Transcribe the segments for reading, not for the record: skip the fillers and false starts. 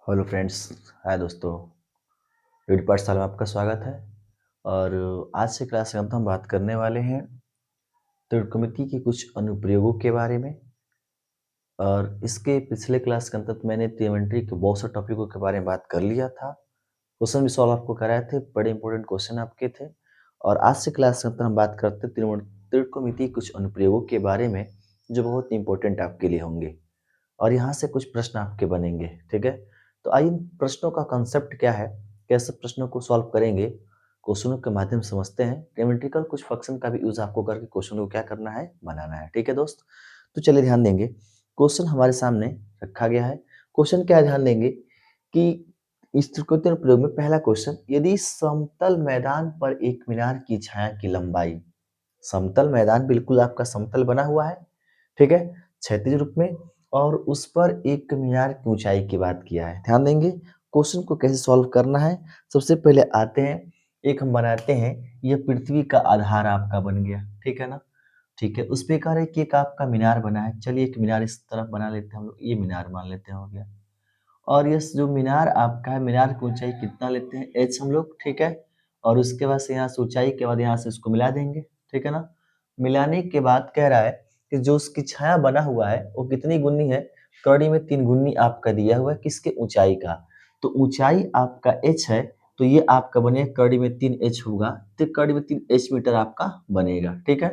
Hello friends. हाय दोस्तों। Video पाठशाला में आपका स्वागत है। और आज से क्लास में हम बात करने वाले हैं त्रिकोणमिति के कुछ अनुप्रयोगों के बारे में। और इसके पिछले क्लास के अंतर्गत मैंने त्रिकोणमिति के बहुत से टॉपिकों के बारे में बात कर लिया था। क्वेश्चन भी सॉल्व आपको कराए थे, बड़े इंपॉर्टेंट क्वेश्चन आपके थे। और आज से क्लास के अंदर हम बात करते हैं त्रिकोणमिति के कुछ अनुप्रयोगों के बारे में जो बहुत इंपॉर्टेंट आपके लिए होंगे। और यहाँ से कुछ प्रश्न आपके बनेंगे, ठीक है। तो आइए इन प्रश्नों का कंसेप्ट क्या है, कैसे प्रश्नों को सॉल्व करेंगे, क्वेश्चनों के माध्यम से समझते हैं। ज्योमेट्रिकल कुछ फंक्शन का भी यूज आपको करके क्वेश्चन को क्या करना है, बनाना है, ठीक है दोस्त। तो चलिए ध्यान देंगे, क्वेश्चन हमारे सामने रखा गया है। क्वेश्चन क्या है, ध्यान देंगे कि इस त्रिकोणीय प्रयोग में पहला क्वेश्चन, यदि समतल मैदान पर एक मीनार की छाया की लंबाई, समतल मैदान बिल्कुल आपका समतल बना हुआ है, ठीक है, क्षैतिज रूप में, और उस पर एक मीनार की ऊंचाई की बात किया है। ध्यान देंगे क्वेश्चन को कैसे सॉल्व करना है। सबसे पहले आते हैं, एक हम बनाते हैं, यह पृथ्वी का आधार आपका बन गया, ठीक है ना। ठीक है, उस पे कह रहे हैं कि एक आपका मीनार बना है। चलिए एक मीनार इस तरफ बना लेते हैं हम लोग, ये मीनार मान लेते हैं, हो गया। और ये जो मीनार आपका है, मीनार की ऊंचाई कितना लेते हैं, एच हम लोग, ठीक है। और उसके बाद से यहाँ से ऊंचाई के बाद यहाँ से इसको मिला देंगे, ठीक है ना। मिलाने के बाद कह रहा है कि जो उसकी छाया बना हुआ है वो कितनी गुनी है, कड़ी में 3 गुनी आपका दिया हुआ है, किसके, ऊंचाई का। तो ऊंचाई आपका एच है, तो ये आपका बनेगा कड़ी में 3 एच होगा, तो कड़ी में 3 एच मीटर आपका बनेगा, ठीक है।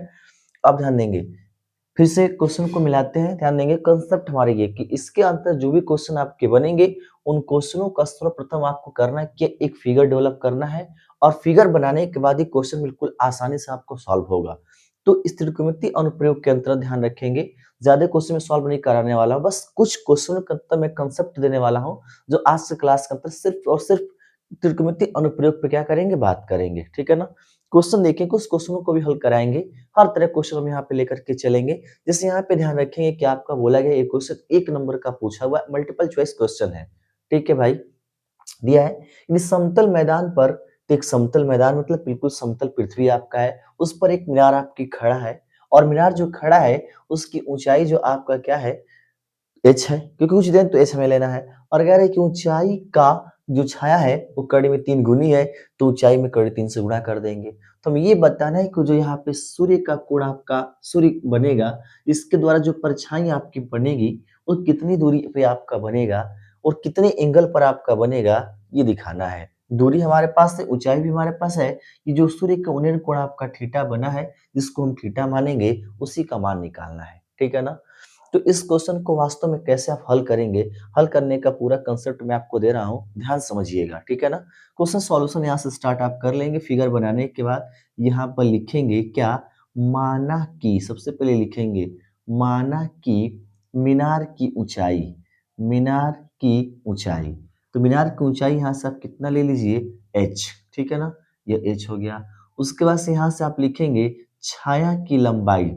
अब ध्यान देंगे, फिर से क्वेश्चन को मिलाते हैं। ध्यान देंगे कंसेप्ट हमारे ये कि इसके अंदर जो भी क्वेश्चन आपके बनेंगे, उन क्वेश्चनों का सर्वप्रथम आपको करना है कि एक फिगर डेवलप करना है, और फिगर बनाने के बाद ही क्वेश्चन बिल्कुल आसानी से आपको सॉल्व होगा। तो इस त्रिकोणमितीय अनुप्रयोग के अंतर्गत ध्यान रखेंगे, ज्यादा क्वेश्चन में सॉल्व नहीं कराने वाला हूं, बस कुछ क्वेश्चन के अंतर मैं कंसेप्ट देने वाला हूं, जो आज से क्लास के अंदर सिर्फ और सिर्फ त्रिकोणमितीय अनुप्रयोग पे क्या करेंगे, बात करेंगे, ठीक है ना। क्वेश्चन देखेंगे, कुछ क्वेश्चनों को भी हल कराएंगे, हर तरह क्वेश्चन हम यहाँ पे लेकर के चलेंगे। जैसे यहाँ पे ध्यान रखेंगे कि आपका बोला गया एक क्वेश्चन 1 नंबर का पूछा हुआ मल्टीपल चॉइस क्वेश्चन है, ठीक है भाई। दिया है कि समतल मैदान पर, तो एक समतल मैदान मतलब बिल्कुल समतल पृथ्वी आपका है, उस पर एक मीनार आपकी खड़ा है, और मीनार जो खड़ा है उसकी ऊंचाई जो आपका क्या है, एच है, क्योंकि कुछ दें तो एच हमें लेना है। और कह रहे हैं कि ऊंचाई का जो छाया है वो कड़ी में 3 गुनी है, तो ऊंचाई में कड़ी 3 से गुणा कर देंगे। तो हमें ये बताना है कि जो यहाँ पे सूर्य का कोण आपका, सूर्य बनेगा, इसके द्वारा जो परछाई आपकी बनेगी वो कितनी दूरी पे आपका बनेगा और कितने एंगल पर आपका बनेगा, ये दिखाना है। दूरी हमारे पास है, ऊंचाई भी हमारे पास है, ये जो सूर्य का उन्नयन कोण आपका थीटा बना है, जिसको हम थीटा मानेंगे, उसी का मान निकालना है, ठीक है ना। तो इस क्वेश्चन को वास्तव में कैसे आप हल करेंगे, हल करने का पूरा कंसेप्ट मैं आपको दे रहा हूं, ध्यान समझिएगा, ठीक है ना। क्वेश्चन सॉल्यूशन यहां से स्टार्ट आप कर लेंगे। फिगर बनाने के बाद यहां पर लिखेंगे क्या, माना कि, सबसे पहले लिखेंगे माना कि मीनार की ऊंचाई, मीनार की ऊंचाई, तो मीनार की ऊंचाई यहां से आप कितना ले लीजिए, एच, ठीक है ना, ये एच हो गया। उसके बाद से यहां से आप लिखेंगे छाया की लंबाई,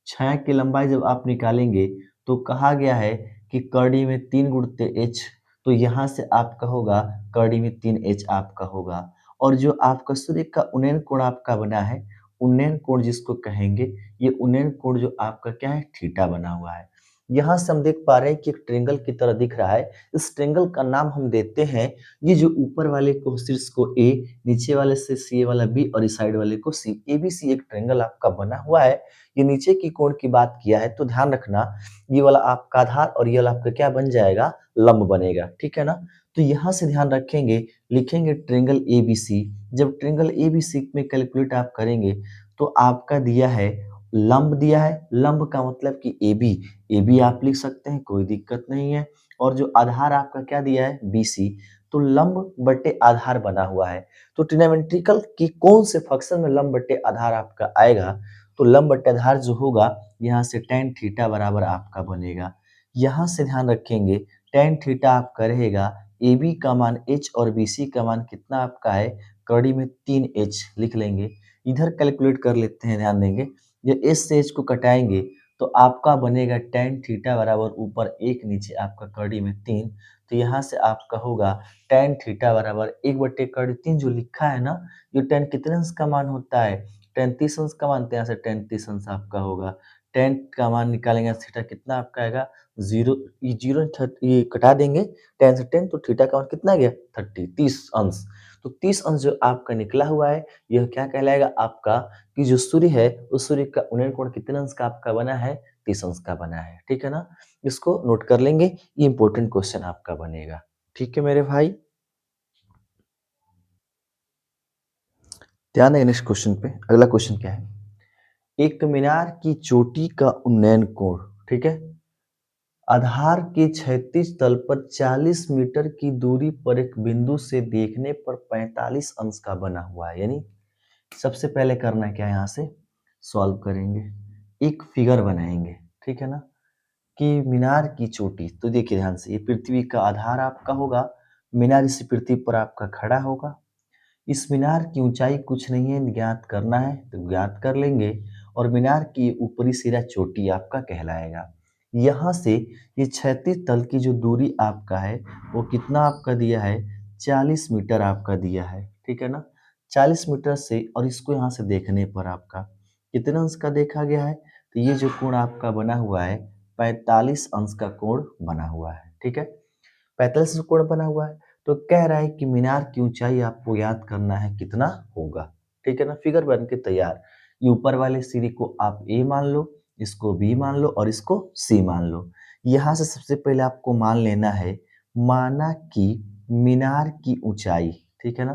छाया की लंबाई जब आप निकालेंगे तो कहा गया है कि कड़ी में 3 गुणित एच, तो यहाँ से आपका होगा कड़ी में 3 एच आपका होगा। और जो आपका सूर्य का उन्नयन कोण आपका बना है, उन्नयन कोण जिसको कहेंगे, ये उन्नयन कोण जो आपका क्या है, थीटा बना हुआ है। यहाँ से हम देख पा रहे हैं कि एक ट्रेंगल की तरह दिख रहा है, इस ट्रेंगल का नाम हम देते हैं, ये जो ऊपर वाले को शीर्ष को ए, नीचे वाले से सी वाला बी, और इस साइड वाले को सी, एबीसी एक ट्रेंगल आपका बना हुआ है। ये नीचे की कोण की बात किया है, तो ध्यान रखना ये वाला आपका आधार और ये वाला आपका क्या बन जाएगा, लंब बनेगा, ठीक है ना। तो यहाँ से ध्यान रखेंगे, लिखेंगे ट्रेंगल एबीसी। जब ट्रेंगल एबीसी में कैलकुलेट आप करेंगे तो आपका दिया है लंब, दिया है लंब का मतलब कि एबी, एबी आप लिख सकते हैं, कोई दिक्कत नहीं है। और जो आधार आपका क्या दिया है, बीसी, तो लंब बटे आधार बना हुआ है। तो ट्रिग्नोमेट्रिकल की कौन से फंक्शन में लंब बटे आधार आपका आएगा, तो लंब बटे आधार जो होगा, यहाँ से tan थीटा बराबर आपका बनेगा। यहाँ से ध्यान रखेंगे tan थीटा आपका रहेगा, ए बी का मान h और बी सी का मान कितना आपका है, कड़ी में 3h लिख लेंगे। इधर कैलकुलेट कर लेते हैं, ध्यान देंगे, ये h से h को कटाएंगे तो आपका बनेगा tan थीटा बराबर ऊपर 1 नीचे आपका कड़ी में 3। तो यहाँ से आपका होगा tan थीटा बराबर 1 बटे कड़ी 3 जो लिखा है ना, ये tan कितने अंश का मान होता है, tan 30 अंश का मानते हैं, यहाँ से tan 30 अंश आपका होगा। tan का मान निकालेंगे, थीटा कितना आपका आएगा 0, ये 0 ये कटा देंगे, tan से tan, तो थीटा का मान कितना आ गया 30 अंश। तो 30 अंश जो आपका निकला हुआ है, यह क्या कहलाएगा आपका, कि जो सूर्य है उस सूर्य का उन्नयन कोण कितने अंश का आपका बना है, 30 अंश का बना है। ठीक है ना, इसको नोट कर लेंगे, ये इंपॉर्टेंट क्वेश्चन आपका बनेगा। ठीक है मेरे भाई, ध्यान है नेक्स्ट क्वेश्चन पे। अगला क्वेश्चन क्या है, एक मीनार की चोटी का उन्नयन कोण, ठीक है, आधार के क्षैतिज तल पर 40 मीटर की दूरी पर एक बिंदु से देखने पर 45 अंश का बना हुआ है। यानी सबसे पहले करना है क्या, यहाँ से सॉल्व करेंगे, एक फिगर बनाएंगे। ठीक है ना, कि मीनार की चोटी, तो देखिए ध्यान से, ये पृथ्वी का आधार आपका होगा, मीनार इस पृथ्वी पर आपका खड़ा होगा। इस मीनार की ऊंचाई कुछ नहीं है, ज्ञात करना है तो ज्ञात कर लेंगे, और मीनार की ऊपरी सिरा चोटी आपका कहलाएगा। यहाँ से ये क्षैतिज तल की जो दूरी आपका है वो कितना आपका दिया है, 40 मीटर आपका दिया है। ठीक है ना, 40 मीटर से, और इसको यहाँ से देखने पर आपका कितने अंश का देखा गया है, तो ये जो कोण आपका बना हुआ है 45 अंश का कोण बना हुआ है। ठीक है, 45 कोण बना हुआ है, तो कह रहा है कि मीनार की ऊंचाई आपको याद करना है कितना होगा। ठीक है ना, फिगर बन के तैयार। ये ऊपर वाले सिरे को आप ए मान लो, इसको बी मान लो, और इसको सी मान लो। यहाँ से सबसे पहले आपको मान लेना है, माना कि मीनार की ऊंचाई, ठीक है ना,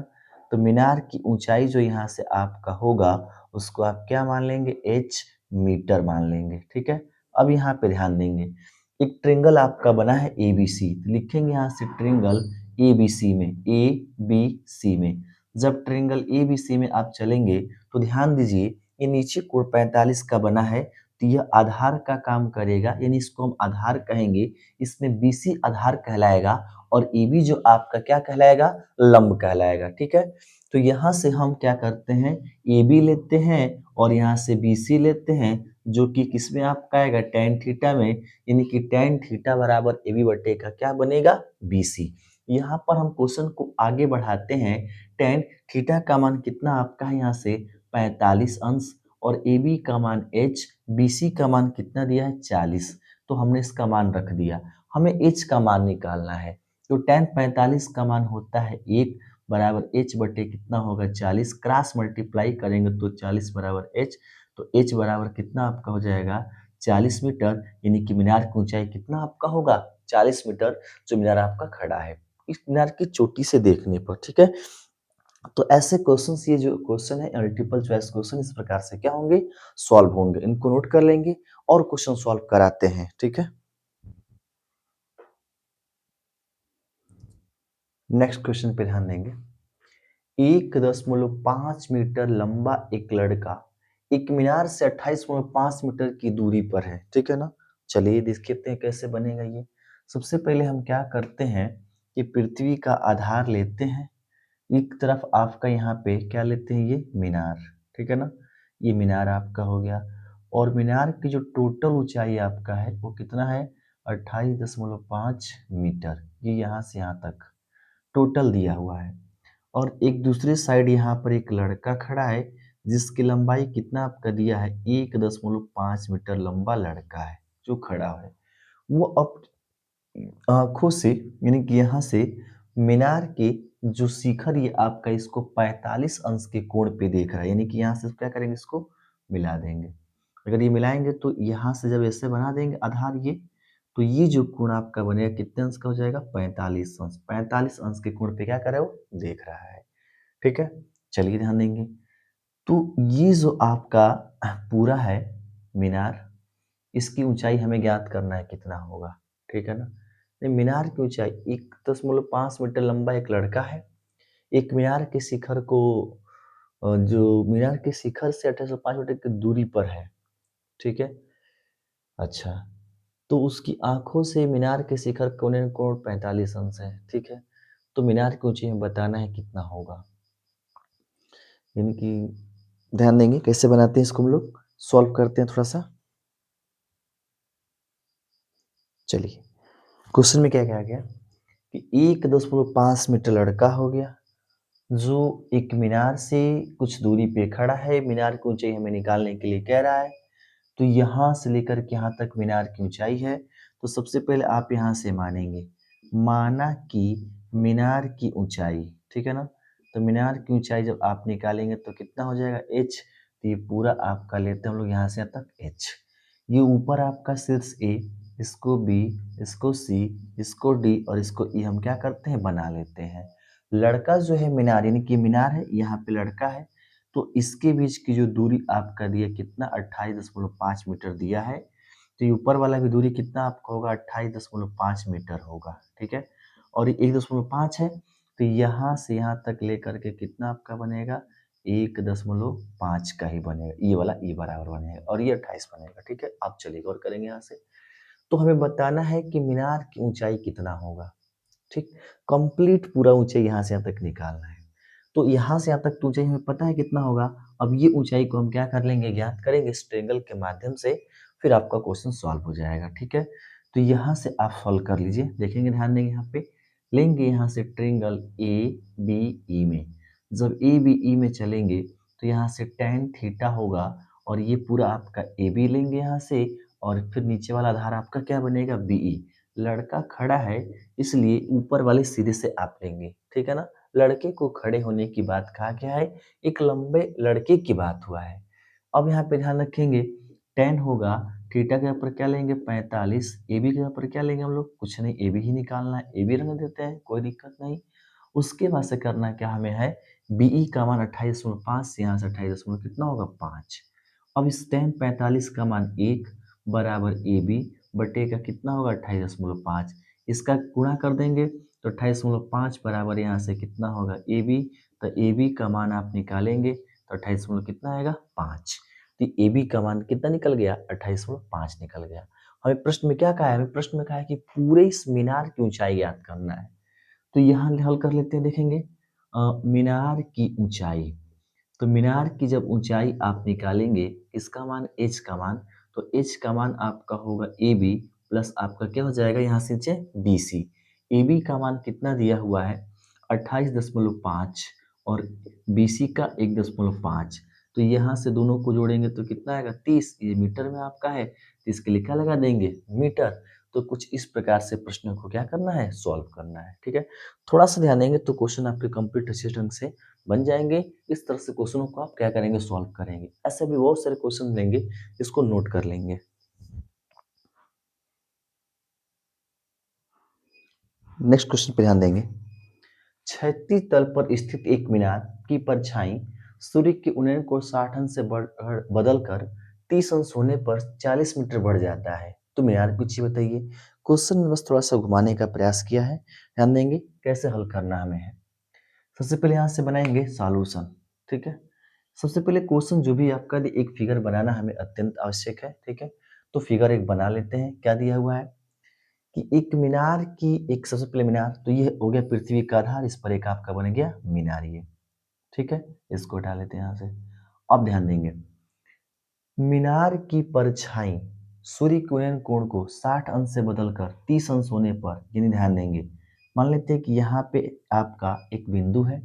तो मीनार की ऊंचाई जो यहाँ से आपका होगा उसको आप क्या मान लेंगे, एच मीटर मान लेंगे। ठीक है, अब यहाँ पे ध्यान देंगे, एक ट्रेंगल आपका बना है ए बी सी, लिखेंगे यहाँ से ट्रेंगल ए बी सी में, ए बी सी में। जब ट्रेंगल ए बी सी में आप चलेंगे तो ध्यान दीजिए, ये नीचे कोण 45 का बना है, तो यह आधार का काम करेगा, यानी इसको हम आधार कहेंगे। इसमें बी सी आधार कहलाएगा, और ए बी जो आपका क्या कहलाएगा, लंब कहलाएगा। ठीक है, तो यहाँ से हम क्या करते हैं, ए बी लेते हैं, और यहाँ से बी सी लेते हैं, जो कि किसमें आपका आएगा, tan थीटा में, यानी कि tan थीटा बराबर ए बी बटे का क्या बनेगा, बी सी। यहाँ पर हम क्वेश्चन को आगे बढ़ाते हैं, tan थीटा का मान कितना आपका है यहाँ से 45 अंश, और ए बी का मान h, बी सी का मान कितना दिया है 40, तो हमने इसका मान रख दिया। हमें h का मान निकालना है, तो tan 45 का मान होता है 1 बराबर h बटे कितना होगा 40, क्रॉस मल्टीप्लाई करेंगे तो 40 बराबर h, तो h बराबर कितना आपका हो जाएगा 40 मीटर, यानी कि मीनार की ऊंचाई कितना आपका होगा 40 मीटर, जो मीनार आपका खड़ा है इस मीनार की चोटी से देखने पर। ठीक है, तो ऐसे क्वेश्चंस, ये जो क्वेश्चन है मल्टीपल चॉइस क्वेश्चन, इस प्रकार से क्या होंगे, सॉल्व होंगे। इनको नोट कर लेंगे और क्वेश्चन सॉल्व कराते हैं। ठीक है, नेक्स्ट क्वेश्चन पे ध्यान देंगे, 1.5 मीटर लंबा एक लड़का एक मीनार से 28.5 मीटर की दूरी पर है। ठीक है ना, चलिए देखते हैं कैसे बनेगा ये। सबसे पहले हम क्या करते हैं कि पृथ्वी का आधार लेते हैं, एक तरफ आपका यहाँ पे क्या लेते हैं, ये मीनार। ठीक है ना, ये मीनार आपका हो गया, और मीनार की जो टोटल ऊंचाई आपका है वो कितना है 28.5 मीटर, ये यहाँ से यहाँ तक टोटल दिया हुआ है। और एक दूसरे साइड यहाँ पर एक लड़का खड़ा है, जिसकी लंबाई कितना आपका दिया है 1.5 मीटर लंबा लड़का है जो खड़ा है। वो अब आंखों से, यानी कि यहाँ से मीनार के जो शिखर, ये आपका इसको 45 अंश के कोण पे देख रहा है, यानी कि यहाँ से क्या करेंगे, इसको मिला देंगे। अगर ये मिलाएंगे तो यहाँ से जब ऐसे बना देंगे आधार ये, तो ये जो कोण आपका बनेगा कितने अंश का हो जाएगा 45 अंश, 45 अंश के कोण पे क्या कर रहा है वो देख रहा है। ठीक है, चलिए ध्यान देंगे, तो ये जो आपका पूरा है मीनार, इसकी ऊंचाई हमें ज्ञात करना है कितना होगा। ठीक है ना, ये मीनार की ऊंचाई 1.5 मीटर लंबा एक लड़का है, एक मीनार के शिखर को जो मीनार के शिखर से 2805 मीटर की दूरी पर है। ठीक है, अच्छा, तो उसकी आंखों से मीनार के शिखर कोने कोण 45 अंश है। ठीक है, तो मीनार की ऊंचाई हमें बताना है कितना होगा, यानी कि ध्यान देंगे कैसे बनाते हैं इसको, हम लोग सॉल्व करते हैं थोड़ा सा। चलिए, क्वेश्चन में क्या कहा गया कि 1.5 मीटर लड़का हो गया, जो एक मीनार से कुछ दूरी पे खड़ा है, मीनार की ऊँचाई हमें निकालने के लिए कह रहा है। तो यहाँ से लेकर के यहाँ तक मीनार की ऊँचाई है, तो सबसे पहले आप यहाँ से मानेंगे। माना कि मीनार की ऊँचाई, ठीक है ना? तो मीनार की ऊँचाई जब आप निकालेंगे तो कितना हो जाएगा h, तो ये पूरा आपका लेते हैं हम लोग यहाँ से यहाँ तक h। ये ऊपर आपका शीर्ष a, इसको b, इसको c, इसको d और इसको e हम क्या करते हैं बना लेते हैं। लड़का जो है मीनार यानी कि मीनार है, यहाँ पे लड़का है, तो इसके बीच की जो दूरी आपका दिया कितना 28.5 मीटर दिया है। तो ये ऊपर वाला भी दूरी कितना आपका होगा 28.5 मीटर होगा, ठीक है। और ये 1.5 है, तो यहाँ से यहाँ तक लेकर के कितना आपका बनेगा 1.5 का ही बनेगा, ये वाला ई बराबर बनेगा और ये 28 बनेगा, ठीक है। आप चलिए गौर करेंगे यहाँ से। तो हमें बताना है कि मीनार की ऊंचाई कितना होगा, ठीक। कंप्लीट पूरा ऊंचाई यहाँ से यहाँ तक निकालना है। तो यहाँ से यहाँ तक तो ऊंचाई हमें पता है कितना होगा। अब ये ऊंचाई को हम क्या कर लेंगे, ज्ञात करेंगे इस ट्रायंगल के माध्यम से, फिर आपका क्वेश्चन सॉल्व हो जाएगा, ठीक है। तो यहाँ से आप सॉल्व कर लीजिए, देखेंगे ध्यान देंगे यहाँ पे, लेंगे यहाँ से ट्रायंगल ए बी ई में। जब ए बी ई में चलेंगे तो यहाँ से tan थीटा होगा और ये पूरा आपका ए बी लेंगे यहाँ से, और फिर नीचे वाला आधार आपका क्या बनेगा बी ई। लड़का खड़ा है इसलिए ऊपर वाले सिरे से आप लेंगे, ठीक है ना। लड़के को खड़े होने की बात कहा गया है, एक लंबे लड़के की बात हुआ है। अब यहाँ पे ध्यान रखेंगे, tan होगा, थीटा के ऊपर क्या लेंगे 45, ए बी के ऊपर क्या लेंगे हम लोग, कुछ नहीं ए बी ही निकालना है, ए बी रखने देते हैं, कोई दिक्कत नहीं। उसके बाद से करना क्या हमें है, बीई का मान 28.5 से यहाँ से 28 कितना होगा 5। अब इस tan 45 का मान 1 बराबर ए बी बटे का कितना होगा 28.5, इसका गुणा कर देंगे तो 28.5 बराबर यहाँ से कितना होगा ए बी। तो ए बी का मान आप निकालेंगे तो 28 कितना आएगा 5। तो ए बी का मान कितना निकल गया 28.5 निकल गया। हमें प्रश्न में क्या कहा है, हमें प्रश्न में कहा है कि पूरे इस मीनार की ऊंचाई ज्ञात करना है। तो यहाँ हल कर लेते हैं, देखेंगे मीनार की ऊंचाई। तो मीनार की जब ऊंचाई आप निकालेंगे, इसका मान h का मान, तो h का मान आपका होगा ए बी प्लस आपका क्या हो जाएगा यहाँ से नीचे बी सी। ए बी का मान कितना दिया हुआ है 28.5 और बी सी का 1.5। तो यहाँ से दोनों को जोड़ेंगे तो कितना आएगा 30, ये मीटर में आपका है, तो इसके लिए क्या लगा देंगे मीटर। तो कुछ इस प्रकार से प्रश्नों को क्या करना है सॉल्व करना है, ठीक है। थोड़ा सा ध्यान देंगे तो क्वेश्चन आपके कंप्लीट अच्छे ढंग से बन जाएंगे। इस तरह से क्वेश्चनों को आप क्या करेंगे सॉल्व करेंगे। ऐसे भी बहुत सारे क्वेश्चन लेंगे, इसको नोट कर लेंगे। नेक्स्ट क्वेश्चन पे ध्यान देंगे। क्षैतिज तल पर स्थित एक मीनार की परछाई सूर्य के उन्नयन को 60 अंश से बदलकर 30 अंश होने पर 40 मीटर बढ़ जाता है, तो मीनार की ऊंचाई बताइए। क्वेश्चन में बस थोड़ा सा घुमाने का प्रयास किया है, ध्यान देंगे कैसे हल करना हमें है। सबसे पहले यहाँ से बनाएंगे सॉल्यूशन, ठीक है। सबसे पहले क्वेश्चन जो भी आपका एक फिगर बनाना हमें अत्यंत आवश्यक है, ठीक है। तो फिगर एक बना लेते हैं। क्या दिया हुआ है कि एक मीनार की, एक सबसे पहले मीनार, तो ये हो गया पृथ्वी का आधार, इस पर एक आपका बन गया मीनार ये, ठीक है। इसको हटा लेते हैं यहाँ से। अब ध्यान देंगे, मीनार की परछाई सूर्य के उन्नयन कोण को 60 अंश से बदलकर 30 अंश होने पर, यानी ध्यान देंगे, मान लेते हैं कि यहाँ पे आपका एक बिंदु है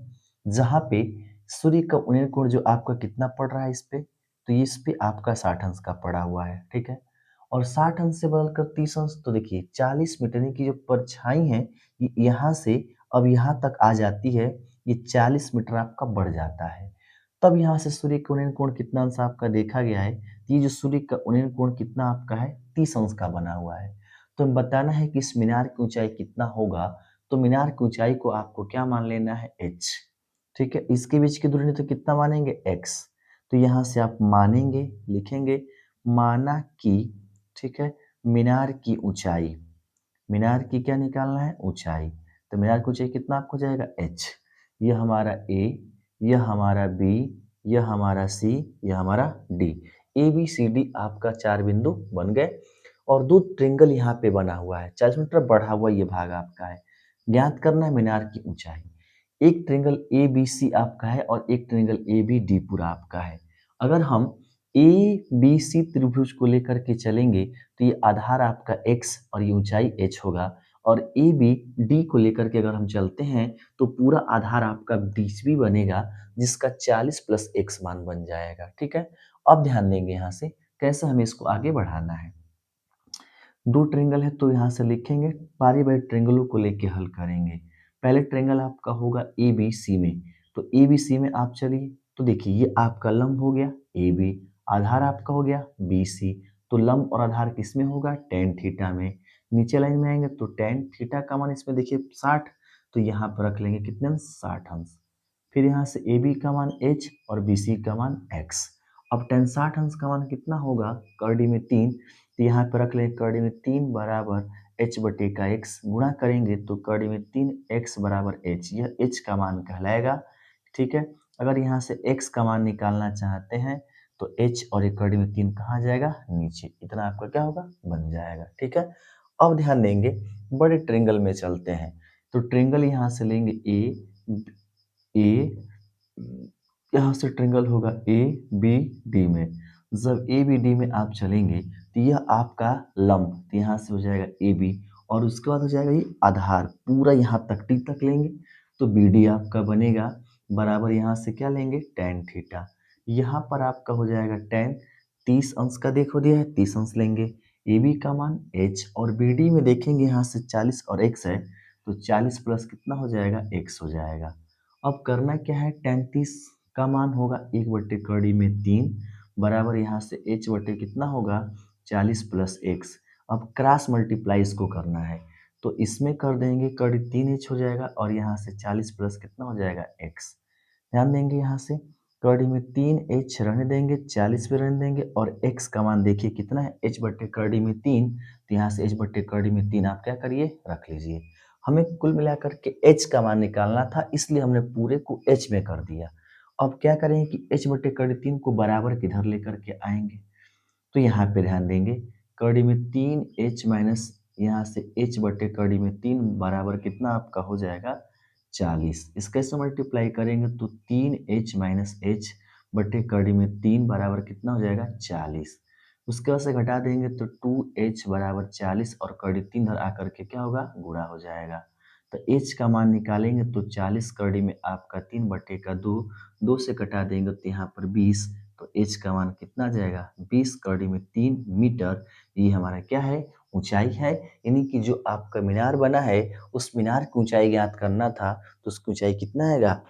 जहाँ पे सूर्य का उन्नयन कोण जो आपका कितना पड़ रहा है इस पे, तो इस पे आपका 60 अंश का पड़ा हुआ है, ठीक है। और 60 अंश से बदलकर 30 अंश, तो देखिए 40 मीटर की जो परछाई है ये यहाँ से अब यहाँ तक आ जाती है, ये 40 मीटर आपका बढ़ जाता है। तब यहाँ से सूर्य का उन्नयन कोण कितना अंश आपका देखा गया है, ये जो सूर्य का उन्नयन कोण कितना आपका है 30 अंश का बना हुआ है। तो हमें बताना है कि इस मीनार की ऊंचाई कितना होगा। तो मीनार की ऊंचाई को आपको क्या मान लेना है h, ठीक है। इसके बीच की दूरी नहीं तो कितना मानेंगे x। तो यहाँ से आप मानेंगे, लिखेंगे माना कि, ठीक है, मीनार की ऊंचाई, मीनार की क्या निकालना है ऊंचाई। तो मीनार की ऊंचाई कितना आपको जाएगा h, यह हमारा a, यह हमारा b, यह हमारा c, यह हमारा d। A B C D आपका 4 बिंदु बन गए और दो ट्रायंगल यहाँ पे बना हुआ है, 40 मीटर बढ़ा हुआ ये भाग आपका है। ज्ञात करना है मीनार की ऊंचाई। एक ट्रायंगल ए बी सी आपका है और एक ट्रायंगल ए बी डी पूरा आपका है। अगर हम ए बी सी त्रिभुज को लेकर के चलेंगे तो ये आधार आपका x और ये ऊंचाई h होगा, और ए बी डी को लेकर के अगर हम चलते हैं तो पूरा आधार आपका 20 बनेगा, जिसका 40 प्लस एक्स मान बन जाएगा। ठीक है, अब ध्यान देंगे यहाँ से कैसे हमें इसको आगे बढ़ाना है। दो ट्रायंगल है तो यहाँ से लिखेंगे, बारी बारी ट्रायंगलों को लेके हल करेंगे। पहले ट्रायंगल आपका होगा ए बी सी में, तो ए बी सी में आप चलिए, तो देखिए ये आपका लंब हो गया ए बी, आधार आपका हो गया बी सी, तो लंब और आधार किस में होगा, टेन थीटा में। नीचे लाइन में आएंगे तो टेन थीटा का मान इसमें देखिए 60, तो यहाँ पर रख लेंगे कितने अंश, 60 अंश। फिर यहाँ से ए बी का मान h और बी सी का मान x। अब टेन 60 अंश का मान कितना होगा, करड़ी में 3, तो यहाँ पर रख लें करड़ी में 3 बराबर h बटे का x, गुणा करेंगे तो करड़ी में 3x बराबर h, यह h का मान कहलाएगा। ठीक है, अगर यहाँ से x का मान निकालना चाहते हैं तो h और एक करड़ी में 3 कहाँ जाएगा, नीचे, इतना आपका क्या होगा, बन जाएगा। ठीक है, अब ध्यान देंगे बड़े ट्रायंगल में चलते हैं, तो ट्रायंगल यहाँ से लेंगे ए, यहाँ से ट्रायंगल होगा ए बी डी में। जब ए बी डी में आप चलेंगे तो यह आपका लंब, तो यहाँ से हो जाएगा ए बी और उसके बाद हो जाएगा ये आधार, पूरा यहाँ तक टी तक लेंगे तो बी डी आपका बनेगा बराबर, यहाँ से क्या लेंगे, टेन थीटा। यहाँ पर आपका हो जाएगा टेन, 30 अंश का देखो दिया है, 30 अंश लेंगे। ए बी का मान h और बी डी में देखेंगे यहाँ से 40 और x है, तो 40 प्लस कितना हो जाएगा, x हो जाएगा। अब करना क्या है, 33 का मान होगा 1/कड़ी में 3 बराबर, यहाँ से h बटे कितना होगा, 40 प्लस x। अब क्रॉस मल्टीप्लाई इसको करना है, तो इसमें कर देंगे कड़ी 3h हो जाएगा और यहाँ से 40 प्लस कितना हो जाएगा, x। ध्यान देंगे यहाँ से कड़ी में 3h रहने देंगे, 40 पे रहने देंगे और x का मान देखिए कितना है, h बटे कड़ी में 3, तो यहाँ से h बटे कड़ी में 3 आप क्या करिए, रख लीजिए। हमें कुल मिलाकर के h का मान निकालना था, इसलिए हमने पूरे को h में कर दिया। अब क्या करेंगे कि h बटे कड़ी 3 को बराबर किधर लेकर के आएंगे, तो यहाँ पे ध्यान देंगे कड़ी में 3h माइनस यहाँ से h बटे कड़ी में 3 बराबर कितना आपका हो जाएगा, 40। इसका से मल्टीप्लाई करेंगे तो 3h माइनस h बटे कड़ी में 3 बराबर कितना हो जाएगा, 40। उसके बाद से घटा देंगे तो 2h बराबर 40 और कड़ी 3 धर आकर के क्या होगा, गुणा हो जाएगा। तो h का मान निकालेंगे तो 40 कड़ी में आपका 3 बटे का 2, 2 से घटा देंगे तो यहाँ पर 20, तो h का मान कितना आ जाएगा, 20 कड़ी में 3 मीटर। ये हमारा क्या है, ऊंचाई है, यानी कि जो आपका मीनार बना है उस मीनार की ऊंचाई ज्ञात करना था, तो उसकी ऊंचाई कितना आएगा,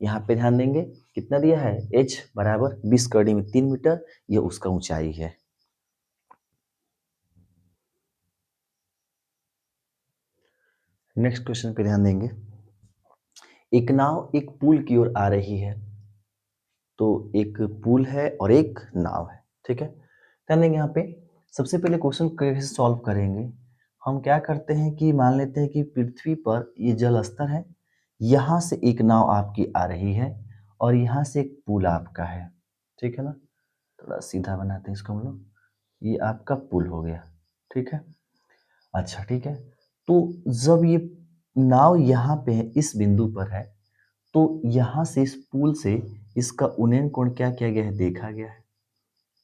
यहाँ पे ध्यान देंगे कितना दिया है, h बराबर 20 कड़ी में 3 मीटर, ये उसका ऊंचाई है। नेक्स्ट क्वेश्चन पे ध्यान देंगे, एक नाव एक पुल की ओर आ रही है, तो एक पुल है और एक नाव है। ठीक है, ध्यान देंगे यहाँ पे सबसे पहले क्वेश्चन कैसे सॉल्व करेंगे। हम क्या करते हैं कि मान लेते हैं कि पृथ्वी पर ये जल स्तर है, यहाँ से एक नाव आपकी आ रही है और यहाँ से एक पुल आपका है। ठीक है ना, थोड़ा सीधा बनाते हैं इसको हम लोग, ये आपका पुल हो गया। ठीक है, अच्छा ठीक है, तो जब ये नाव यहाँ पे है, इस बिंदु पर है, तो यहाँ से इस पुल से इसका उन्नयन कोण क्या किया गया है, देखा गया है।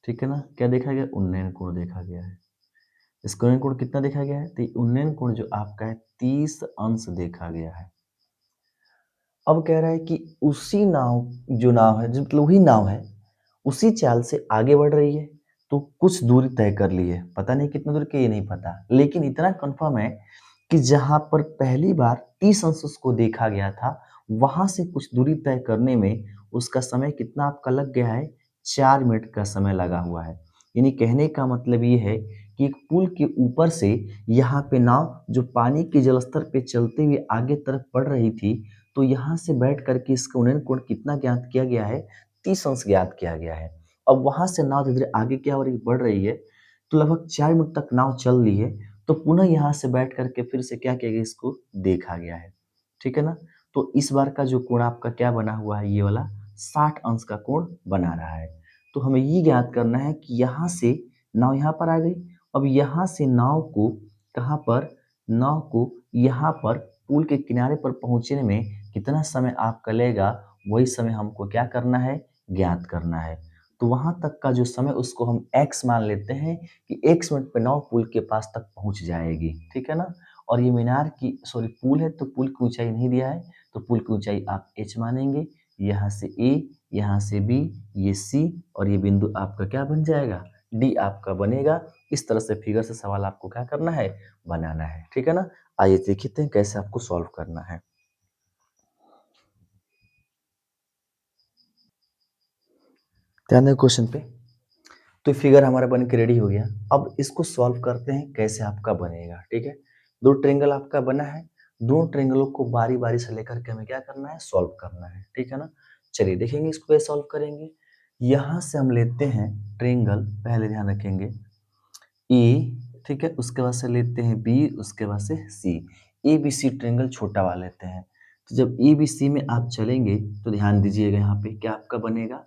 ठीक है ना, क्या देखा गया, उन्नयन कोण देखा गया है। इसका उन्नयन कोण कितना देखा गया है, तो उन्नयन कोण जो आपका है 30 अंश देखा गया है। अब कह रहा है कि उसी नाव, जो नाव है, जो मतलब वही नाव है, उसी चाल से आगे बढ़ रही है, तो कुछ दूरी तय कर ली है, पता नहीं कितना दूर की, ये नहीं पता, लेकिन इतना कंफर्म है कि जहां पर पहली बार 30 अंश उसको देखा गया था, वहां से कुछ दूरी तय करने में उसका समय कितना आपका लग गया है, 4 मिनट का समय लगा हुआ है। यानी कहने का मतलब ये है कि एक पुल के ऊपर से यहाँ पे नाव जो पानी के जलस्तर पे चलते हुए आगे तरफ बढ़ रही थी, तो यहाँ से बैठ करके इसका उन्नयन कोण कितना ज्ञात किया गया है, 30 अंश ज्ञात किया गया है। अब वहां से नाव धीरे धीरे आगे क्या हो रही, बढ़ रही है, तो लगभग 4 मिनट तक नाव चल रही है, तो पुनः यहाँ से बैठ करके फिर से क्या किया गया, इसको देखा गया है। ठीक है ना, तो इस बार का जो कोण आपका क्या बना हुआ है, ये वाला 60 अंश का कोण बना रहा है। तो हमें ये ज्ञात करना है कि यहाँ से नाव यहाँ पर आ गई, अब यहाँ से नाव को कहाँ पर, नाव को यहाँ पर पुल के किनारे पर पहुँचने में कितना समय आपका लगेगा, वही समय हमको क्या करना है, ज्ञात करना है। तो वहाँ तक का जो समय उसको हम x मान लेते हैं कि x मिनट पे नाव पुल के पास तक पहुँच जाएगी। ठीक है ना, और ये मीनार की सॉरी पुल है, तो पुल की ऊंचाई नहीं दिया है, तो पुल की ऊंचाई आप h मानेंगे। यहाँ से a, यहाँ से b, ये c और ये बिंदु आपका क्या बन जाएगा, d आपका बनेगा। इस तरह से फिगर से सवाल आपको क्या करना है, बनाना है। ठीक है ना। आइए देखते हैं कैसे आपको सॉल्व करना है। ध्यान दें क्वेश्चन पे। तो फिगर हमारा बन के रेडी हो गया। अब इसको सॉल्व करते हैं कैसे आपका बनेगा। ठीक है, दो ट्रायंगल आपका बना है, दोनों ट्रायंगलों को बारी बारी से लेकर के हमें क्या करना है, सॉल्व करना है। ठीक है ना। चलिए देखेंगे इसको कैसे सॉल्व करेंगे। यहाँ से हम लेते हैं ट्रायंगल, पहले ध्यान रखेंगे ए, ठीक है, उसके बाद से लेते हैं बी, उसके बाद से सी। ए बी सी ट्रायंगल छोटा वाला लेते हैं। तो जब ए बी सी में आप चलेंगे तो ध्यान दीजिएगा यहाँ पे क्या आपका बनेगा।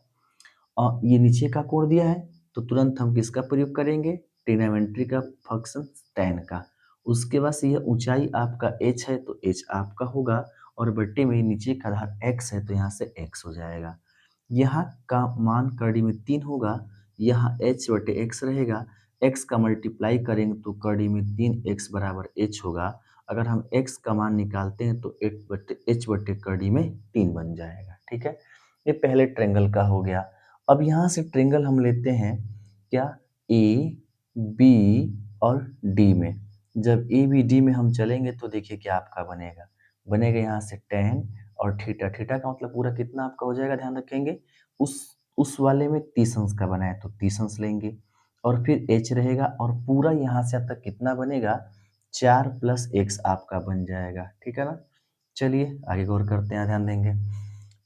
ये नीचे का कोण दिया है, तो तुरंत हम किसका प्रयोग करेंगे, ट्रिग्नोमेट्री का फंक्शन tan का। उसके बाद से यह ऊंचाई आपका h है, तो h आपका होगा, और बट्टे में नीचे का आधार x है, तो यहाँ से x हो जाएगा। यहाँ का मान कड़ी में 3 होगा, यहाँ h बटे x रहेगा, x का मल्टीप्लाई करेंगे तो कड़ी में 3x बराबर h होगा। अगर हम x का मान निकालते हैं तो h बटे कड़ी में 3 बन जाएगा। ठीक है, ये पहले ट्रायंगल का हो गया। अब यहाँ से ट्रायंगल हम लेते हैं क्या, ए बी और डी में। जब ए बी डी में हम चलेंगे तो देखिए क्या आपका बनेगा, बनेगा यहाँ से tan और थीटा। थीटा का मतलब पूरा कितना आपका हो जाएगा, ध्यान रखेंगे उस उस वाले में 30 अंश का बना है, तो 30 अंश लेंगे और फिर h रहेगा, और पूरा यहाँ से अब तक कितना बनेगा, 4 प्लस x आपका बन जाएगा। ठीक है ना। चलिए आगे गौर करते हैं, ध्यान देंगे।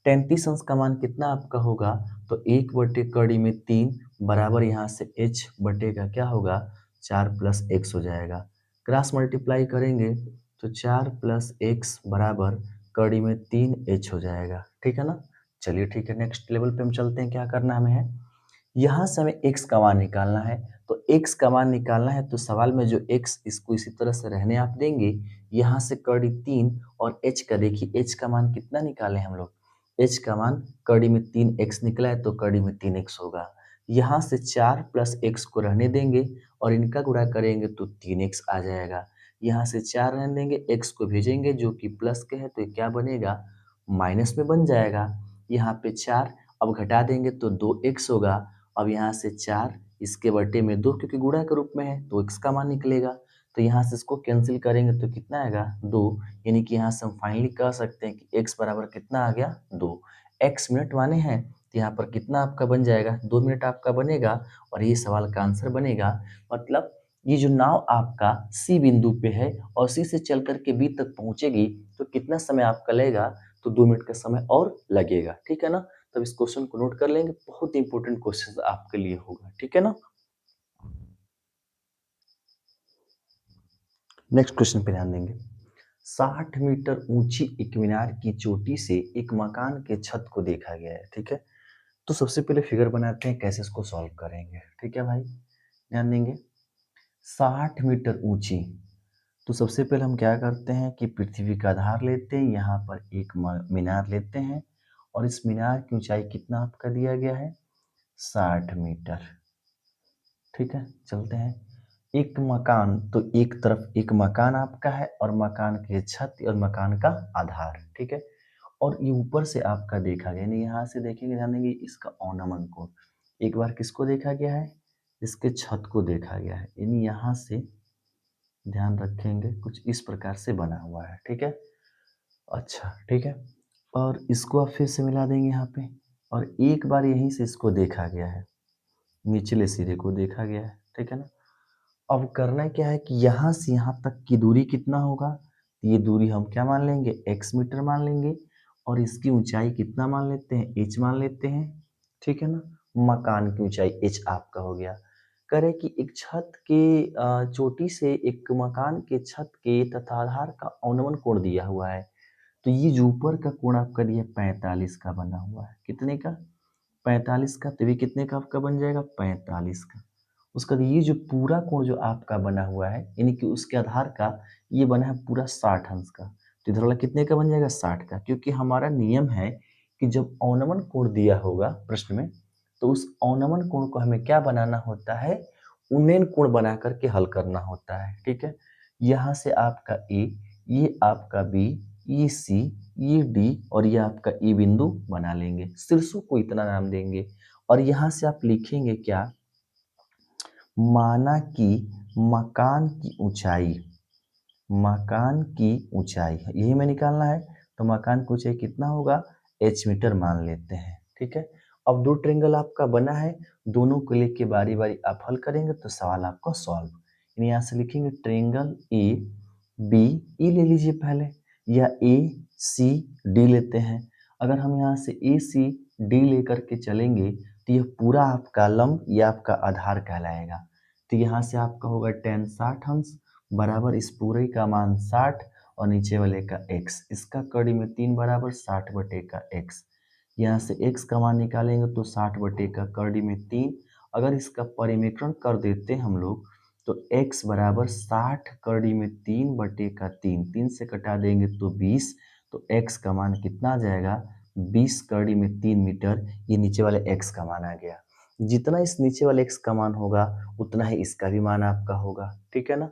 33 अंश का मान कितना आपका होगा, तो 1 बटे कड़ी में 3 बराबर यहाँ से h बटे का क्या होगा, 4 प्लस x हो जाएगा। क्रॉस मल्टीप्लाई करेंगे तो 4 प्लस x बराबर कड़ी में 3h हो जाएगा। ठीक है ना। चलिए ठीक है, नेक्स्ट लेवल पे हम चलते हैं, क्या करना हमें है, यहाँ से हमें x का मान निकालना है। तो x का मान निकालना है तो सवाल में जो x, इसको इसी तरह से रहने आप देंगे। यहाँ से कड़ी 3 और h का देखिए, h का मान कितना निकाले हम लोग, h का मान कड़ी में 3x निकला है, तो कड़ी में 3x होगा। यहाँ से 4 प्लस x को रहने देंगे और इनका गुणा करेंगे तो 3x आ जाएगा। यहाँ से 4 रहने देंगे, x को भेजेंगे जो कि प्लस के है, तो ये क्या बनेगा, माइनस में बन जाएगा। यहाँ पे 4 अब घटा देंगे तो 2x होगा। अब यहाँ से 4 इसके बटे में 2, क्योंकि गुणा के रूप में है तो x का मान निकलेगा। तो यहाँ से इसको कैंसिल करेंगे तो कितना आएगा, 2। यानी कि यहाँ से हम फाइनली कह सकते हैं कि x बराबर कितना आ गया, 2। x मिनट माने हैं, तो यहाँ पर कितना आपका बन जाएगा, 2 मिनट आपका बनेगा, और ये सवाल का आंसर बनेगा। मतलब ये जो नाव आपका C बिंदु पे है और C से चल करके B तक पहुंचेगी, तो कितना समय आपका लगेगा, तो 2 मिनट का समय और लगेगा। ठीक है ना। तब इस क्वेश्चन को नोट कर लेंगे, बहुत इंपॉर्टेंट क्वेश्चन आपके लिए होगा। ठीक है ना। नेक्स्ट क्वेश्चन पे ध्यान देंगे। 60 मीटर ऊंची एक मीनार की चोटी से एक मकान के छत को देखा गया है। ठीक है, तो सबसे पहले फिगर बनाते हैं कैसे इसको सॉल्व करेंगे। ठीक है भाई, ध्यान देंगे। 60 मीटर ऊंची, तो सबसे पहले हम क्या करते हैं कि पृथ्वी का आधार लेते हैं, यहाँ पर एक मीनार लेते हैं, और इस मीनार की ऊंचाई कितना आपका दिया गया है, 60 मीटर। ठीक है, चलते हैं। एक मकान, तो एक तरफ एक मकान आपका है और मकान की छत और मकान का आधार। ठीक है, और ये ऊपर से आपका देखा गया, यानी यहाँ से देखेंगे, ध्यान देंगे इसका अवनमन कोण। एक बार किसको देखा गया है, इसके छत को देखा गया है, यानी यहाँ से ध्यान रखेंगे कुछ इस प्रकार से बना हुआ है। ठीक है, अच्छा ठीक है, और इसको आप फिर से मिला देंगे यहाँ पे, और एक बार यहीं से इसको देखा गया है, निचले सिरे को देखा गया है। ठीक है ना। अब करना क्या है कि यहाँ से यहाँ तक की दूरी कितना होगा, ये दूरी हम क्या मान लेंगे, x मीटर मान लेंगे, और इसकी ऊंचाई कितना मान लेते हैं, h मान लेते हैं। ठीक है ना। मकान की ऊंचाई h आपका हो गया। करे कि एक छत के चोटी से एक मकान के छत के तथा आधार का अवनमन कोण दिया हुआ है, तो ये जो ऊपर का कोण आपका दिया 45 का बना हुआ है, कितने का, 45 का, तो ये कितने का आपका बन जाएगा, 45 का। उसका ये जो पूरा कोण जो आपका बना हुआ है, यानी कि उसके आधार का ये बना है पूरा 60 अंश का, तो इधर वाला कितने का बन जाएगा, 60 का। क्योंकि हमारा नियम है कि जब अवनमन कोण दिया होगा प्रश्न में, तो उस अवनमन कोण को हमें क्या बनाना होता है, उन्नयन कोण बना करके हल करना होता है। ठीक है, यहाँ से आपका ए, ये आपका बी, ये सी, ये डी और ये आपका ई बिंदु बना लेंगे। शीर्षों को इतना नाम देंगे और यहाँ से आप लिखेंगे क्या, माना कि मकान की ऊंचाई, मकान की ऊंचाई यही हमें निकालना है। तो मकान की ऊंचाई कितना होगा, एच मीटर मान लेते हैं। ठीक है, अब दो ट्रायंगल आपका बना है, दोनों को लेके बारी बारी आप हल करेंगे तो सवाल आपका सॉल्व। यहाँ से लिखेंगे ट्रायंगल ए बी, ई ले लीजिए पहले, या ए सी डी लेते हैं। अगर हम यहाँ से ए सी डी लेकर के चलेंगे तो यह पूरा आपका लंब, यह आपका आधार कहलाएगा। तो यहाँ से आपका होगा tan 60 अंश बराबर इस पूरे का मान 60 और नीचे वाले का x, इसका कड़ी में 3 बराबर 60 बटे का x। यहाँ से x का मान निकालेंगे तो 60 बटे का कड़ी में 3, अगर इसका परिमेकरण कर देते हम लोग तो x बराबर 60 कड़ी में 3 बटे का 3, 3 से कटा देंगे तो 20, तो x का मान कितना आ जाएगा, 20 कड़ी में 3 मीटर। ये नीचे वाले x का मान आ गया। जितना इस नीचे वाले x का मान होगा उतना ही इसका भी मान आपका होगा। ठीक है ना,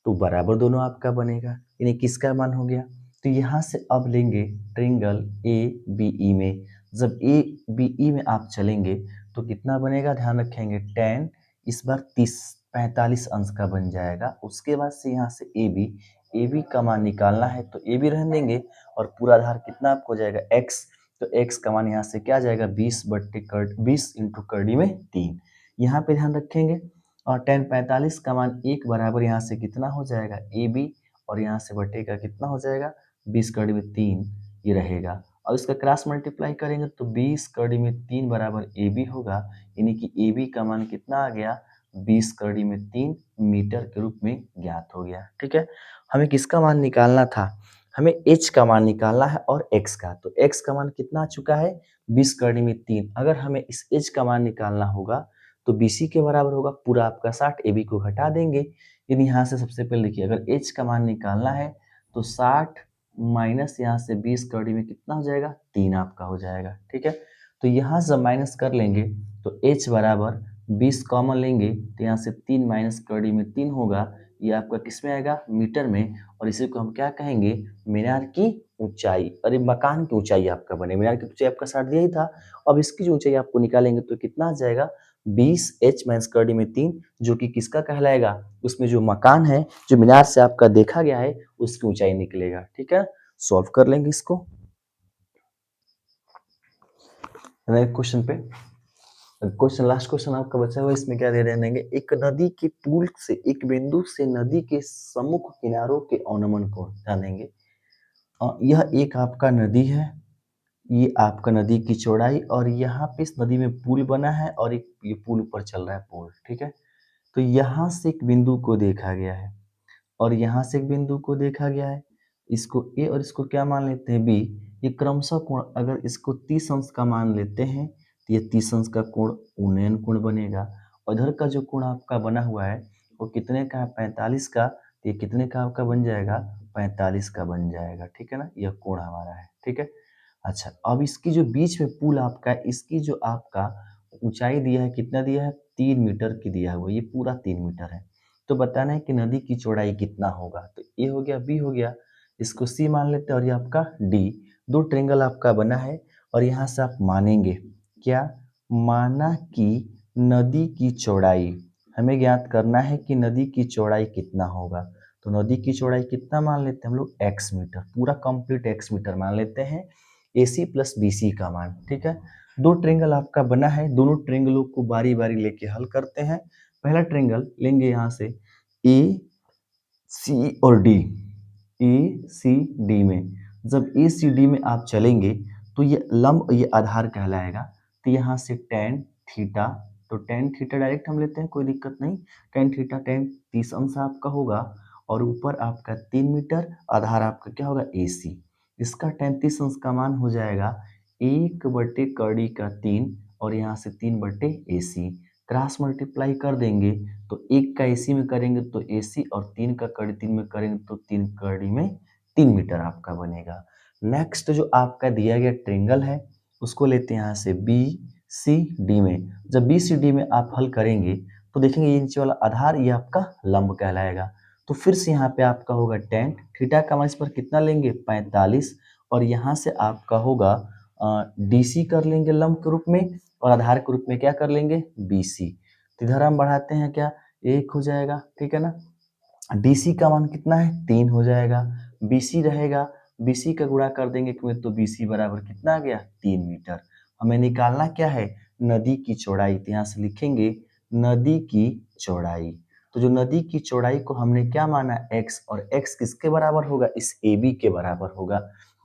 तो बराबर दोनों आपका बनेगा। यानी किसका मान हो गया, तो यहाँ से अब लेंगे ट्रायंगल ए बी ई में। जब ए बी ई में आप चलेंगे तो कितना बनेगा, ध्यान रखेंगे tan इस बार 45 अंश का बन जाएगा। उसके बाद से यहाँ से ए बी का मान निकालना है तो ए बी रहने देंगे और पूरा आधार कितना आपको हो जाएगा x, तो x का मान यहाँ से क्या आ जाएगा 20 बट्टे कर 20 इंटू कड़ी में 3। यहाँ पे ध्यान रखेंगे और tan 45 का मान 1 बराबर यहाँ से कितना हो जाएगा ए बी, और यहाँ से बटे का कितना हो जाएगा 20 कड़ी में 3 ये रहेगा। और इसका क्रॉस मल्टीप्लाई करेंगे तो 20 कड़ी में 3 बराबर ए बी होगा। यानी कि ए बी का मान कितना आ गया, 20 कड़ी में 3 मीटर के रूप में ज्ञात हो गया। ठीक है, हमें किसका मान निकालना था, हमें h का मान निकालना है और x का। तो x का मान कितना आ चुका है 20 कड़ी में 3। अगर हमें इस h का मान निकालना होगा तो BC के बराबर होगा पूरा आपका 60, AB को घटा देंगे। यानी यहाँ से सबसे पहले देखिए, अगर H का मान निकालना है तो 60 माइनस यहाँ से 20 कड़ी में कितना हो जाएगा 3 आपका हो जाएगा। ठीक है, तो यहाँ से माइनस कर लेंगे तो H बराबर 20 कॉमन लेंगे तो यहाँ से 3 माइनस कड़ी में 3 होगा, ये आपका किस में आएगा मीटर में। और इसी को हम क्या कहेंगे, मीनार की ऊंचाई। अरे मकान की ऊंचाई आपका बने, मीनार की ऊंचाई आपका 60 दिया ही था। अब इसकी जो ऊंचाई आपको निकालेंगे तो कितना आ जाएगा 20 एच माइनस कड़ी में 3, जो कि किसका कहलाएगा, उसमें जो मकान है जो मीनार से आपका देखा गया है उसकी ऊंचाई निकलेगा। ठीक है, सॉल्व कर लेंगे इसको क्वेश्चन पे। क्वेश्चन लास्ट क्वेश्चन आपका बचा हुआ, इसमें क्या दे रहे हैं, एक नदी के पुल से एक बिंदु से नदी के सम्मुख किनारों के अवनमन को जानेंगे। यह एक आपका नदी है, ये आपका नदी की चौड़ाई, और यहाँ पे इस नदी में पुल बना है और एक ये पुल ऊपर चल रहा है पुल। ठीक है, तो यहाँ से एक बिंदु को देखा गया है और यहाँ से एक बिंदु को देखा गया है, इसको ए और इसको क्या मान लेते हैं बी। ये क्रमशः कोण, अगर इसको 30 अंश का मान लेते हैं तो ये 30 अंश का कोण उन्नयन कोण बनेगा। और इधर का जो कोण आपका बना हुआ है वो कितने का है 45 का, तो ये कितने का आपका बन जाएगा 45 का बन जाएगा। ठीक है ना, यह कोण हमारा है। ठीक है, अच्छा अब इसकी जो बीच में पुल आपका है, इसकी जो आपका ऊंचाई दिया है कितना दिया है 3 मीटर की दिया हुआ, ये पूरा 3 मीटर है। तो बताना है कि नदी की चौड़ाई कितना होगा, तो ए हो गया बी हो गया, इसको सी मान लेते हैं और ये आपका डी। दो ट्रायंगल आपका बना है और यहाँ से आप मानेंगे क्या, माना कि नदी की चौड़ाई, हमें ज्ञात करना है कि नदी की चौड़ाई कितना होगा। तो नदी की चौड़ाई कितना मान लेते हैं हम लोग x मीटर, पूरा कंप्लीट x मीटर मान लेते हैं, AC प्लस BC का मान। ठीक है, दो ट्रायंगल आपका बना है, दोनों ट्रायंगलों को बारी बारी लेके हल करते हैं। पहला ट्रायंगल लेंगे यहाँ से ए सी और डी, ए सी डी में, जब ए सी डी में आप चलेंगे तो ये लंब, ये आधार कहलाएगा। तो यहाँ से tan थीटा, तो tan थीटा डायरेक्ट हम लेते हैं, कोई दिक्कत नहीं। tan थीटा tan 30 अंश आपका होगा और ऊपर आपका 3 मीटर, आधार आपका क्या होगा ए सी। इसका tan 30 अंश का मान हो जाएगा 1 बटे कड़ी का 3 और यहाँ से 3 बटे ए सी। क्रॉस मल्टीप्लाई कर देंगे तो 1 का एसी में करेंगे तो एसी और 3 का कड़ी 3 में करेंगे तो 3 कड़ी में 3 मीटर आपका बनेगा। नेक्स्ट जो आपका दिया गया ट्रायंगल है उसको लेते हैं यहाँ से बी सी डी में। जब बी सी डी में आप हल करेंगे तो देखेंगे ये नीचे वाला आधार ये आपका लंब कहलाएगा। तो फिर से यहाँ पे आपका होगा tan थीटा का मान इस पर कितना लेंगे 45 और यहाँ से आपका होगा DC कर लेंगे लंब के रूप में और आधार के रूप में क्या कर लेंगे BC। तो इधर हम बढ़ाते हैं क्या 1 हो जाएगा, ठीक है ना। DC का मान कितना है 3 हो जाएगा, BC रहेगा, BC का गुणा कर देंगे क्योंकि तो BC बराबर कितना आ गया 3 मीटर। हमें निकालना क्या है नदी की चौड़ाई, तो यहाँ से लिखेंगे नदी की चौड़ाई। तो जो नदी की चौड़ाई को हमने क्या माना x और x किसके बराबर होगा इस AB के बराबर होगा,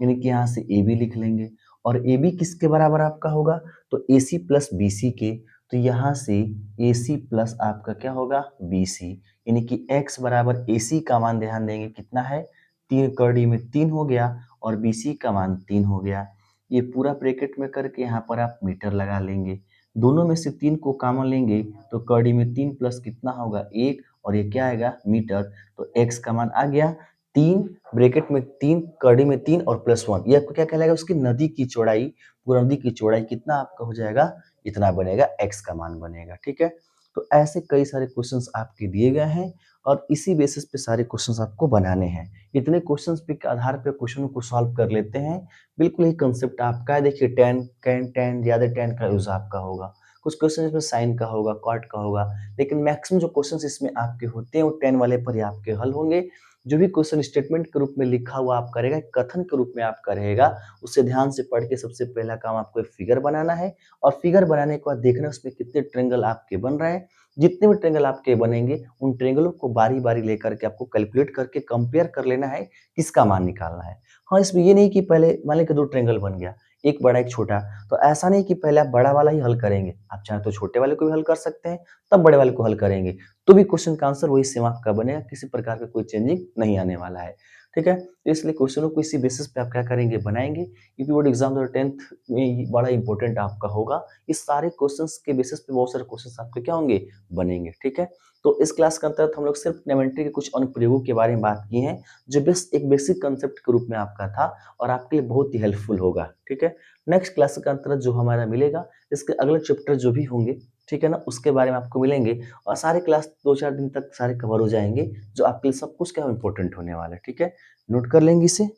यानी कि यहाँ से AB लिख लेंगे और AB किसके बराबर आपका होगा तो AC प्लस BC के, तो यहाँ से AC प्लस आपका क्या होगा BC, यानी कि x बराबर AC का मान ध्यान देंगे कितना है 3 कड़ी में 3 हो गया और BC का मान 3 हो गया। ये पूरा ब्रैकेट में करके यहाँ पर आप मीटर लगा लेंगे, दोनों में से 3 को कॉमन लेंगे तो कड़ी में 3 प्लस कितना होगा 1 और ये क्या आएगा मीटर। तो x का मान आ गया 3 ब्रैकेट में 3 कड़ी में 3 और प्लस 1, ये आपको क्या कहलाएगा उसकी नदी की चौड़ाई, पूरा नदी की चौड़ाई कितना आपका हो जाएगा इतना बनेगा, x का मान बनेगा, ठीक है। तो ऐसे कई सारे क्वेश्चंस आपके दिए गए हैं और इसी बेसिस पे सारे क्वेश्चंस आपको बनाने हैं। इतने क्वेश्चंस पे के आधार पे क्वेश्चन को सॉल्व कर लेते हैं। बिल्कुल ही कंसेप्ट आपका है, देखिए tan कैन tan ज्यादा tan का यूज आपका होगा, कुछ क्वेश्चन इसमें साइन का होगा कॉट का होगा, लेकिन मैक्सिमम जो क्वेश्चंस इसमें आपके होते हैं वो tan वाले पर ही आपके हल होंगे। जो भी क्वेश्चन स्टेटमेंट के रूप में लिखा हुआ आप करेगा, कथन के रूप में आपका रहेगा, उससे ध्यान से पढ़ के सबसे पहला काम आपको एक फिगर बनाना है और फिगर बनाने के बाद देखना है उसमें कितने ट्रायंगल आपके बन रहे हैं। जितने भी ट्रायंगल आपके बनेंगे उन ट्रायंगलों को बारी-बारी लेकर के आपको कैलकुलेट करके कंपेयर कर लेना है, किसका मान निकालना है। हाँ, इसमें ये नहीं कि पहले मान लें कि 2 ट्रायंगल बन गया, एक बड़ा एक छोटा, तो ऐसा नहीं कि पहले आप बड़ा वाला ही हल करेंगे, आप चाहें तो छोटे वाले को भी हल कर सकते हैं, तब बड़े वाले को हल करेंगे, तो भी क्वेश्चन का आंसर वही सेम आपका बनेगा, किसी प्रकार का कोई चेंजिंग नहीं आने वाला है, ठीक है। तो इसलिए क्वेश्चनों को इसी बेसिस पे आप क्या करेंगे बनाएंगे, क्योंकि बोर्ड एग्जाम 10th में ये बड़ा इंपॉर्टेंट आपका होगा। इस सारे क्वेश्चंस के बेसिस पे बहुत सारे क्वेश्चंस आपके क्या होंगे बनेंगे, ठीक है। तो इस क्लास के अंतर्गत हम लोग सिर्फ ट्रिग्नोमेट्री के कुछ अनुप्रयोगों के बारे में बात की है, जो बस एक बेसिक कंसेप्ट के रूप में आपका था और आपके लिए बहुत ही हेल्पफुल होगा, ठीक है। नेक्स्ट क्लास के अंतर्गत जो हमारा मिलेगा, इसके अगले चैप्टर जो भी होंगे, ठीक है ना, उसके बारे में आपको मिलेंगे और सारे क्लास 2-4 दिन तक सारे कवर हो जाएंगे, जो आपके लिए सब कुछ क्या इंपॉर्टेंट होने वाला है, ठीक है। नोट कर लेंगे इसे।